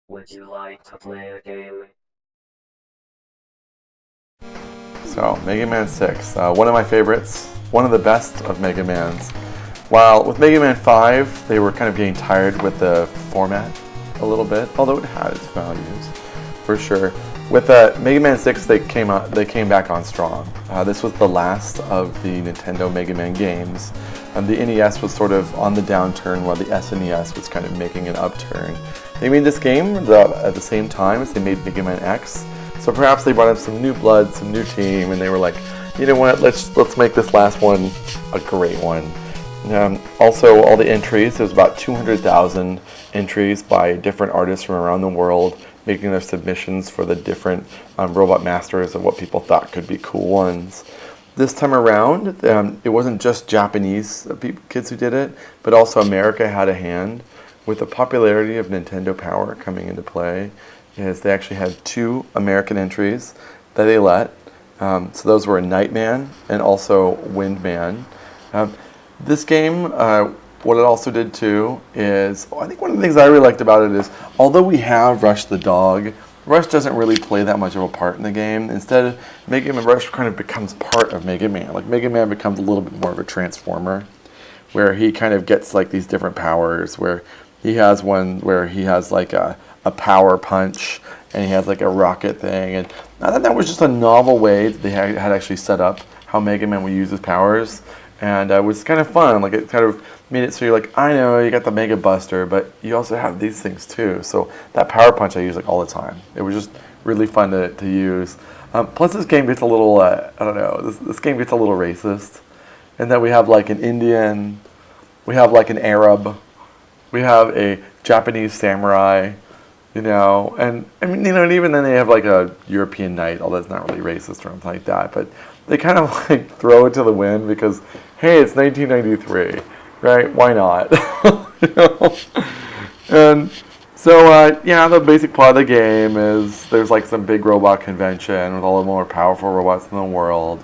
Would you like to play a game? So, Mega Man 6, one of my favorites, one of the best of Mega Mans. While with Mega Man 5, they were kind of getting tired with the format a little bit, although it had its values, for sure. With Mega Man 6, they came back on strong. This was the last of the Nintendo Mega Man games. The NES was sort of on the downturn while the SNES was kind of making an upturn. They made this game at the same time as they made Mega Man X. So perhaps they brought in some new blood, some new team, and they were like, you know what, let's make this last one a great one. Also, all the entries, there's about 200,000 entries by different artists from around the world, making their submissions for the different robot masters of what people thought could be cool ones. This time around, it wasn't just Japanese kids who did it, but also America had a hand. With the popularity of Nintendo Power coming into play, is they actually had 2 American entries that they let. So those were Nightman and also Windman. This game, what it also did too is, I think one of the things I really liked about it is, although we have Rush the dog, Rush doesn't really play that much of a part in the game. Instead, Mega Man Rush kind of becomes part of Mega Man. Like Mega Man becomes a little bit more of a transformer, where he kind of gets like these different powers, where he has one where he has like a power punch, and he has like a rocket thing. And I thought that was just a novel way that they had actually set up how Mega Man would use his powers. And it was kind of fun. Like it kind of made it so you're like, I know you got the Mega Buster, but you also have these things too. So that power punch I use like all the time. It was just really fun to use. Plus this game gets a little, I don't know, this game gets a little racist. And then we have like an Indian, we have like an Arab, we have a Japanese samurai, you know, and I mean, you know, and even then they have like a European knight, although it's not really racist or anything like that, but they kind of like throw it to the wind because, hey, it's 1993, right? Why not? You know? And so, yeah, the basic plot of the game is there's like some big robot convention with all the more powerful robots in the world.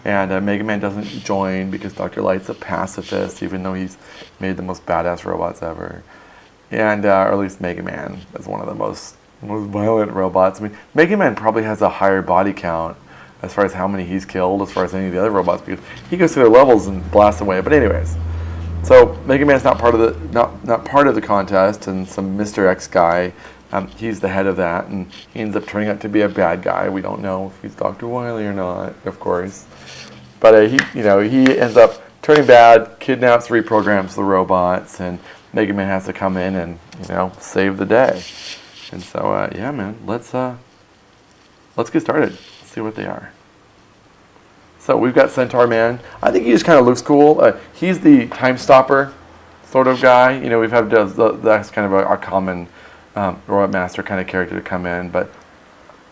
And Mega Man doesn't join because Dr. Light's a pacifist, even though he's made the most badass robots ever. And, or at least Mega Man is one of the most violent robots. I mean, Mega Man probably has a higher body count as far as how many he's killed, as far as any of the other robots, because he goes through their levels and blasts away. But anyways, so Mega Man's not part of the not part of the contest, and some Mr. X guy, he's the head of that, and he ends up turning out to be a bad guy. We don't know if he's Dr. Wily or not, of course. But he ends up turning bad, kidnaps, reprograms the robots, and Mega Man has to come in and save the day. And so yeah, man, let's get started. Let's see what they are. So we've got Centaur Man. I think he just kind of looks cool. He's the time stopper sort of guy. You know, we've had that's kind of a common robot master kind of character to come in, but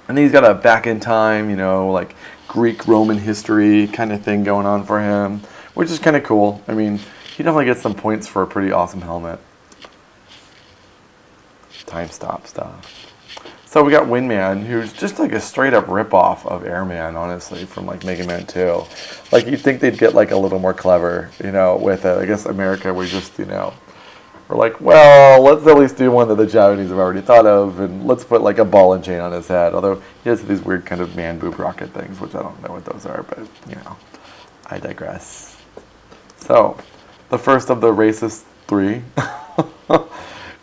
and he's got a back in time, like Greek Roman history kind of thing going on for him, which is kind of cool. I mean, he definitely gets some points for a pretty awesome helmet. Time stop stuff. So we got Windman, who's just like a straight up ripoff of Airman, honestly, from like Mega Man 2. Like you'd think they'd get like a little more clever, with it. I guess America, we're just, we're like, well, let's at least do one that the Japanese have already thought of, and let's put like a ball and chain on his head. Although he has these weird kind of man boob rocket things, which I don't know what those are, but I digress. So, the first of the racist 3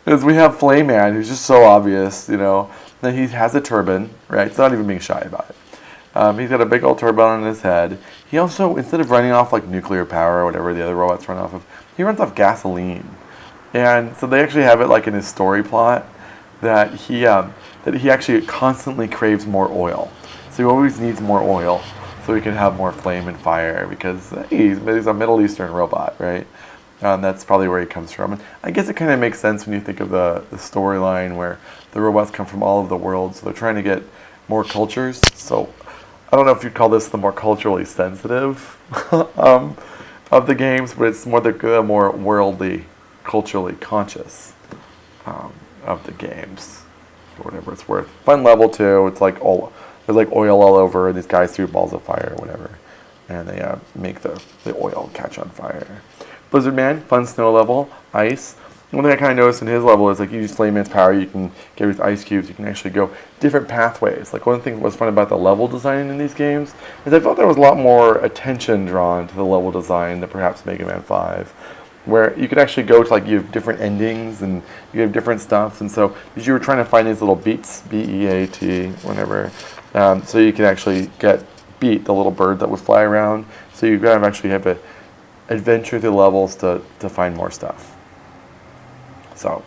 is we have Flame Man, who's just so obvious, that he has a turban, right? It's not even being shy about it. He's got a big old turban on his head. He also, instead of running off like nuclear power or whatever the other robots run off of, he runs off gasoline. And so they actually have it like in his story plot that he actually constantly craves more oil. So he always needs more oil so he can have more flame and fire because he's a Middle Eastern robot, right? That's probably where he comes from. And I guess it kind of makes sense when you think of the storyline where the robots come from all over the world, so they're trying to get more cultures. So I don't know if you'd call this the more culturally sensitive of the games, but it's more the more worldly, culturally conscious of the games, for whatever it's worth. Fun level too. It's like there's like oil all over, and these guys shoot balls of fire or whatever, and they make the oil catch on fire. Blizzard Man, fun snow level, ice. One thing I kind of noticed in his level is like you use Flayman's power, you can get with ice cubes, you can actually go different pathways. Like one thing that was fun about the level design in these games is I felt there was a lot more attention drawn to the level design than perhaps Mega Man 5, where you could actually go to like you have different endings and you have different stuff, and so as you were trying to find these little beats, B-E-A-T, whenever, so you could actually get Beat, the little bird that would fly around, so you kind of actually have to adventure through levels to find more stuff. So,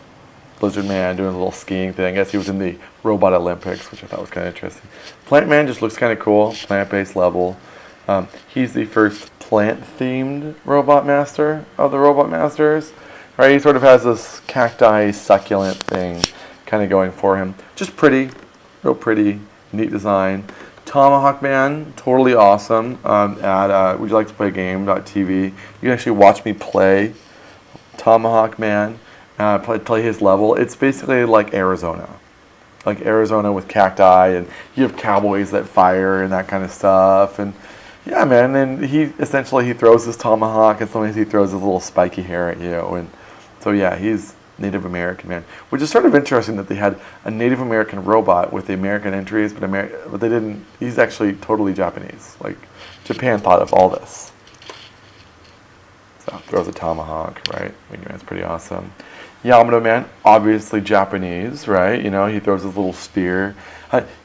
Blizzard Man doing a little skiing thing. I guess he was in the Robot Olympics, which I thought was kind of interesting. Plant Man just looks kind of cool. Plant-based level. He's the first plant-themed Robot Master of the Robot Masters. Right? He sort of has this cacti succulent thing kind of going for him. Just pretty. Real pretty. Neat design. Tomahawk Man, totally awesome. At Would You Like to Play a Game.tv. You can actually watch me play Tomahawk Man. Play his level. It's basically like Arizona with cacti, and you have cowboys that fire and that kind of stuff. And yeah, man. And he throws his tomahawk, and sometimes he throws his little spiky hair at you. And so yeah, he's Native American man, which is sort of interesting that they had a Native American robot with the American entries, but they didn't. He's actually totally Japanese. Like Japan thought of all this. So throws a tomahawk, right? Megaman's pretty awesome. Yamato Man, obviously Japanese, right? You know, he throws his little spear.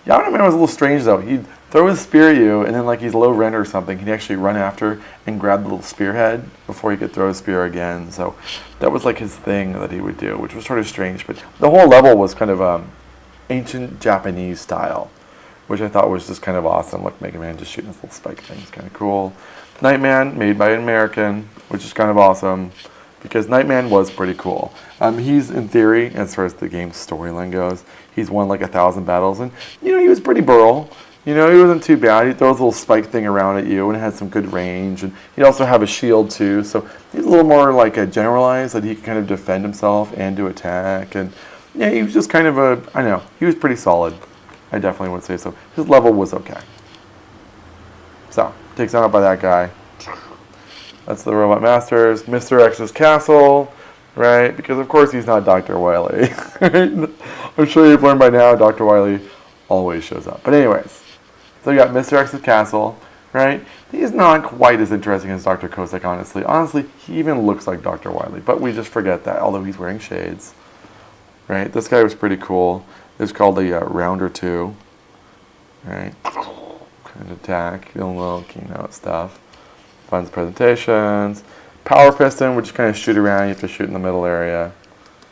Yamato Man was a little strange though. He'd throw his spear at you, and then like he's low rent or something, he'd actually run after and grab the little spearhead before he could throw his spear again. So that was like his thing that he would do, which was sort of strange. But the whole level was kind of ancient Japanese style, which I thought was just kind of awesome. Like Mega Man just shooting his little spike thing is kind of cool. Nightman, made by an American, which is kind of awesome, because Nightman was pretty cool. He's, in theory, as far as the game's storyline goes, he's won like 1,000 battles, and, you know, he was pretty burl. You know, he wasn't too bad. He throws a little spike thing around at you and had some good range, and he'd also have a shield, too, so he's a little more like a generalized, that he can kind of defend himself and do attack, and, yeah, he was just kind of he was pretty solid. I definitely would say so. His level was okay. So, takes out by that guy. That's the Robot Masters. Mr. X's Castle, right? Because of course he's not Dr. Wily. I'm sure you've learned by now Dr. Wily always shows up. But anyways, so you got Mr. X's Castle, right? He's not quite as interesting as Dr. Cossack, honestly. Honestly, he even looks like Dr. Wily, but we just forget that, although he's wearing shades, right? This guy was pretty cool. It's called the Rounder 2, right? Kind of attack, doing a little keynote stuff. Funds presentations. Power Piston, which you kind of shoot around. You have to shoot in the middle area.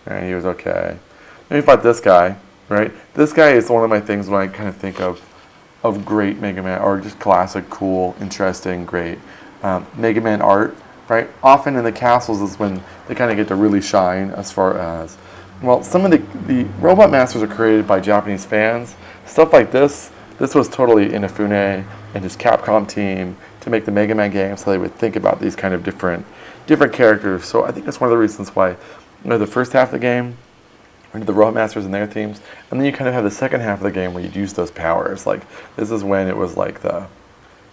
And he was okay. Then you fight this guy, right? This guy is one of my things when I kind of think of great Mega Man, or just classic, cool, interesting, great Mega Man art, right? Often in the castles is when they kind of get to really shine as far as, well, some of the Robot Masters are created by Japanese fans. Stuff like this was totally Inafune and his Capcom team to make the Mega Man game, so they would think about these kind of different characters. So I think that's one of the reasons why, you know, the first half of the game, the Robot Masters and their themes, and then you kind of have the second half of the game where you'd use those powers. Like, this is when it was like the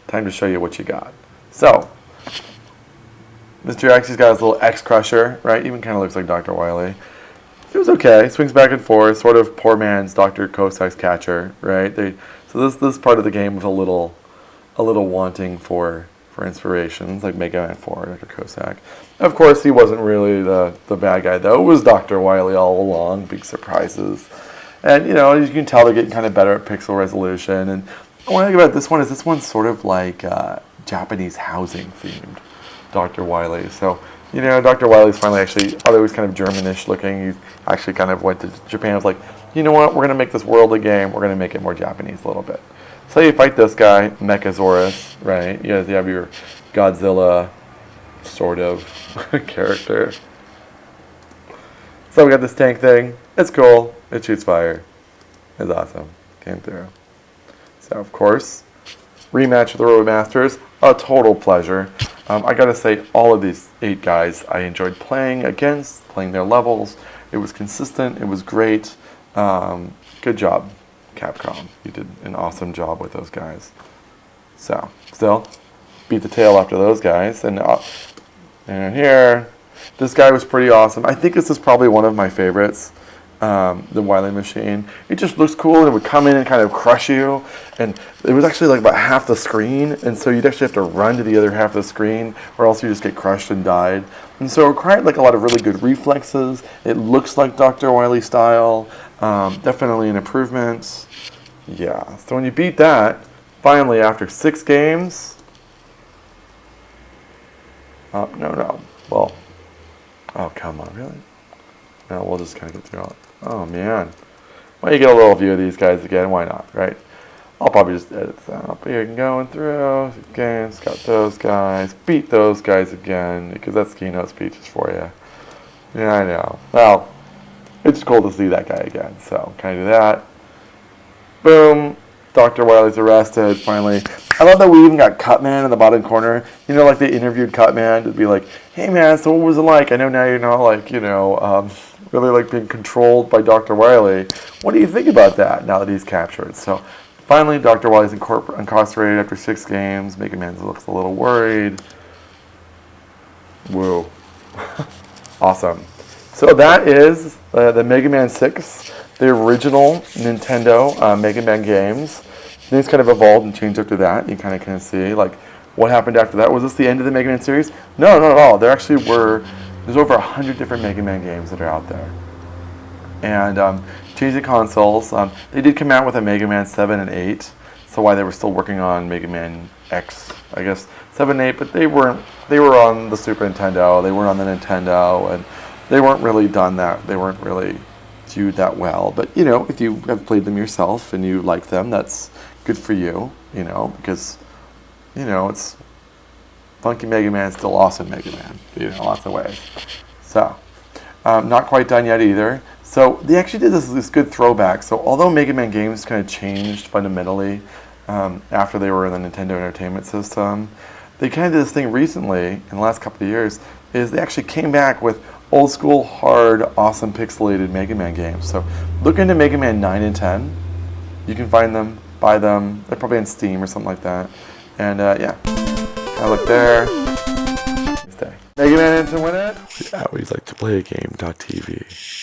time to show you what you got. So, Mr. X, he's got his little X Crusher, right? Even kind of looks like Dr. Wily. It was okay. Swings back and forth, sort of poor man's Dr. Cossack's catcher, right? So this part of the game was a little wanting for inspirations, like Mega Man 4, Dr. Cossack. Of course, he wasn't really the bad guy, though. It was Dr. Wily all along, big surprises. And, you know, you can tell they're getting kind of better at pixel resolution. And what I think about this one's sort of like Japanese housing themed, Dr. Wily. So, you know, Dr. Wily's finally actually, although he was kind of Germanish looking, he actually kind of went to Japan. Was like, you know what, we're going to make this world a game. We're going to make it more Japanese a little bit. So you fight this guy, Mechasaurus, right? You have your Godzilla sort of character. So we got this tank thing. It's cool. It shoots fire. It's awesome. Came through. So, of course, rematch with the Robot Masters. A total pleasure. I gotta say, all of these 8 guys I enjoyed playing against, playing their levels. It was consistent. It was great. Good job, Capcom. You did an awesome job with those guys. So, still, beat the tail after those guys. And here, This guy was pretty awesome. I think this is probably one of my favorites. The Wily machine. It just looks cool, and it would come in and kind of crush you. And it was actually like about half the screen, and so you'd actually have to run to the other half of the screen, or else you just get crushed and died. And so it required like a lot of really good reflexes. It looks like Dr. Wily style. Definitely an improvement. Yeah. So when you beat that, finally after 6 games. No. Well. Oh, come on, really? No, we'll just kind of get through all it. Oh, man. Well, you get a little view of these guys again. Why not, right? I'll probably just edit this out. But you're going through games, got those guys, beat those guys again, because that's keynote speeches for you. Yeah, I know. Well, it's cool to see that guy again, so kind of do that. Boom. Dr. Wily's arrested, finally. I love that we even got Cutman in the bottom corner. You know, like they interviewed Cutman to be like, hey man, so what was it like? I know now you're not like, really like being controlled by Dr. Wily. What do you think about that now that he's captured? So finally, Dr. Wily's incarcerated after 6 games. Mega Man looks a little worried. Whoa. Awesome. So that is the Mega Man 6, the original Nintendo Mega Man games. Things kind of evolved and changed after that. You kind of see like what happened after that. Was this the end of the Mega Man series? No, not at all. There actually there's over 100 different Mega Man games that are out there. And changing consoles. They did come out with a Mega Man 7 and 8. So why they were still working on Mega Man X, I guess 7 and 8, but they were on the Super Nintendo. They weren't on the Nintendo, and they weren't really done that. They weren't really viewed that well. But if you have played them yourself and you like them, that's good for you. Because it's Funky Mega Man is still awesome Mega Man. Lots of ways. So not quite done yet either. So they actually did this good throwback. So although Mega Man games kind of changed fundamentally after they were in the Nintendo Entertainment System, they kind of did this thing recently in the last couple of years. Is they actually came back with old school, hard, awesome pixelated Mega Man games. So look into Mega Man 9 and 10. You can find them, buy them. They're probably on Steam or something like that. And yeah, kind of look there. Stay. Mega Man to win it? We always like to play a game.tv.